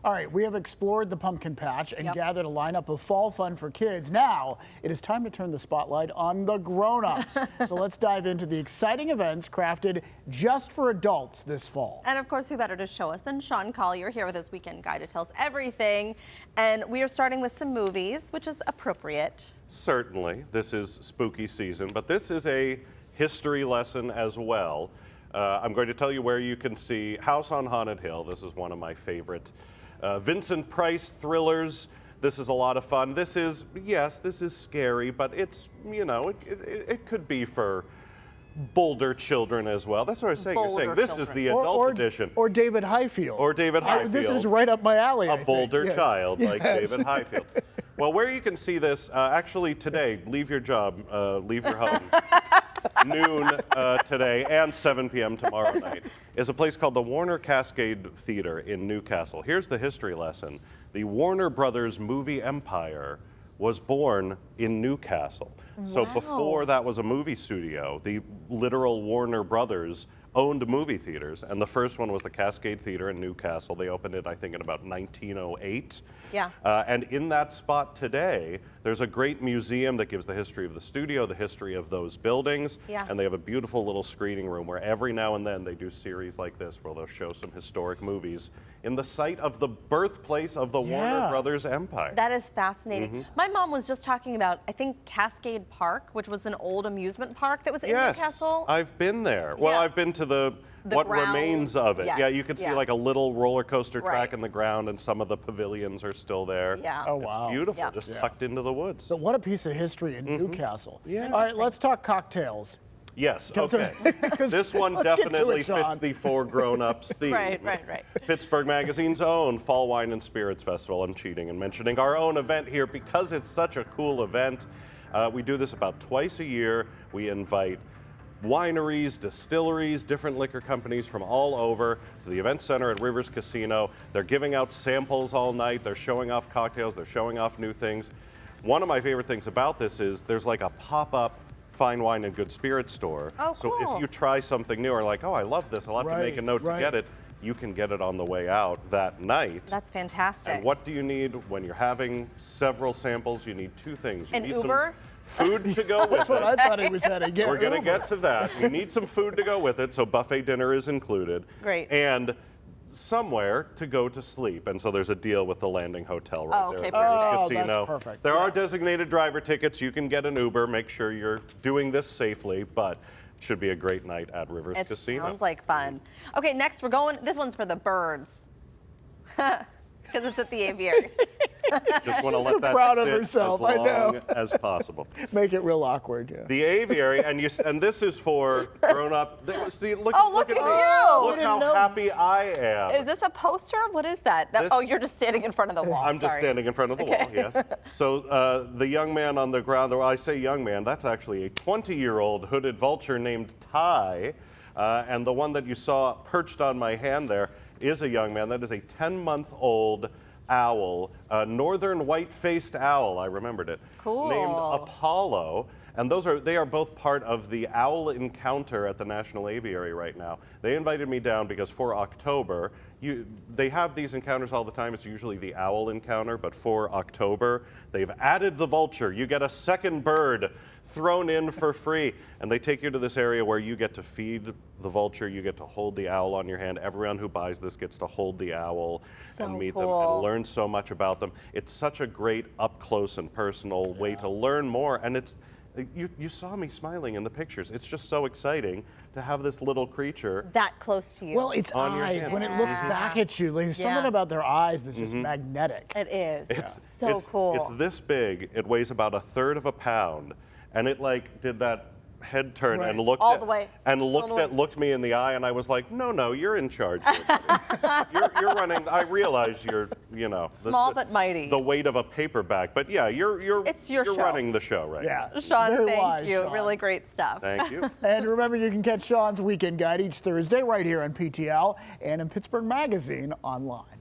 All right, we have explored the pumpkin patch and gathered a lineup of fall fun for kids. Now, it is time to turn the spotlight on the grown-ups. So let's dive into the exciting events crafted just for adults this fall. And of course, who better to show us than Sean Collier here with his weekend guide to tell us everything. And we are starting with some movies, which is appropriate. Certainly, this is spooky season, but this is a history lesson as well. I'm going to tell you where you can see House on Haunted Hill. This is one of my favorite Vincent Price thrillers. This is a lot of fun. This is, yes, this is scary, but it's, you know, it could be for bolder children as well. That's what I was saying. You're saying this is the adult edition. Or David Highfield. Or David Highfield. This is right up my alley. A bolder child like Yes. David Highfield. Well, where you can see this, actually today, leave your job, leave your home. Noon today and 7 p.m. tomorrow night is a place called the Warner Cascade Theater in Newcastle. Here's the history lesson. The Warner Brothers movie empire was born in Newcastle. Wow. So before that was a movie studio, the literal Warner Brothers owned movie theaters, and the first one was the Cascade Theater in Newcastle. They opened it, I think, in about 1908. Yeah. And in that spot today, there's a great museum that gives the history of the studio, the history of those buildings, and they have a beautiful little screening room where every now and then they do series like this where they'll show some historic movies in the site of the birthplace of the Warner Brothers empire. That is fascinating. My mom was just talking about, I think, Cascade Park, which was an old amusement park that was in Newcastle. I've been there. Well, I've been to the what grounds. Remains of it. Yes. Yeah, you can see like a little roller coaster track in the ground, and some of the pavilions are still there. Yeah. Oh, wow. It's beautiful, just tucked into the woods. So what a piece of history in Newcastle. Yeah. All right, let's talk cocktails. Yes, okay. This one Let's get to definitely it, Sean. fits the for grown-ups theme. Right. Pittsburgh Magazine's own Fall Wine and Spirits Festival. I'm cheating and mentioning our own event here because it's such a cool event. We do this about twice a year. We invite wineries, distilleries, different liquor companies from all over to the event center at Rivers Casino. They're giving out samples all night. They're showing off cocktails. They're showing off new things. One of my favorite things about this is there's like a pop-up fine wine and good spirits store. Oh, so cool. if you try something new or like, oh, I love this, I'll have to make a note to get it, you can get it on the way out that night. That's fantastic. And what do you need when you're having several samples? You need two things. You An need Uber? some food to go with That's what it. I thought he was heading. We're going to get to that. You need some food to go with it, so buffet dinner is included. Great. And somewhere to go to sleep, and so there's a deal with the Landing Hotel right there at Rivers Casino. That's perfect. There are designated driver tickets. You can get an Uber. Make sure you're doing this safely, but it should be a great night at Rivers Casino. Sounds like fun. Okay, next we're going. This one's for the birds, because it's at the aviary. Just want to She's let so that proud of sit herself, as I know. long as possible. Make it real awkward, yeah. The aviary, and this is for grown-up. See, look Look at at me. you. Look how happy I am. Is this a poster? What is that? Oh, you're just standing in front of the wall. I'm just standing in front of the wall, yes. So the young man on the ground, I say young man, that's actually a 20-year-old hooded vulture named Ty. And the one that you saw perched on my hand there is a young man. That is a 10-month-old owl, a northern white-faced owl, I remembered it, named Apollo. And they are both part of the owl encounter at the National Aviary right now. They invited me down because for October, they have these encounters all the time. It's usually the owl encounter, but for October, they've added the vulture. You get a second bird thrown in for free. And they take you to this area where you get to feed the vulture, you get to hold the owl on your hand. Everyone who buys this gets to hold the owl and meet them and learn so much about them. It's such a great up close and personal way to learn more. And it's you saw me smiling in the pictures. It's just so exciting to have this little creature that close to you. Well, its eyes, when it looks back at you, there's something about their eyes that's just magnetic. It is. It's so cool. It's this big. It weighs about 1/3 of a pound. And it like did that head turn and looked all at, the way. looked me in the eye, and I was like, no, you're in charge. You're running. I realize you're, small but mighty. The weight of a paperback, but yeah, you're show. running the show right now. Sean, Very thank wise, you. Sean. Really great stuff. Thank you. And remember, you can catch Sean's weekend guide each Thursday right here on PTL and in Pittsburgh Magazine online.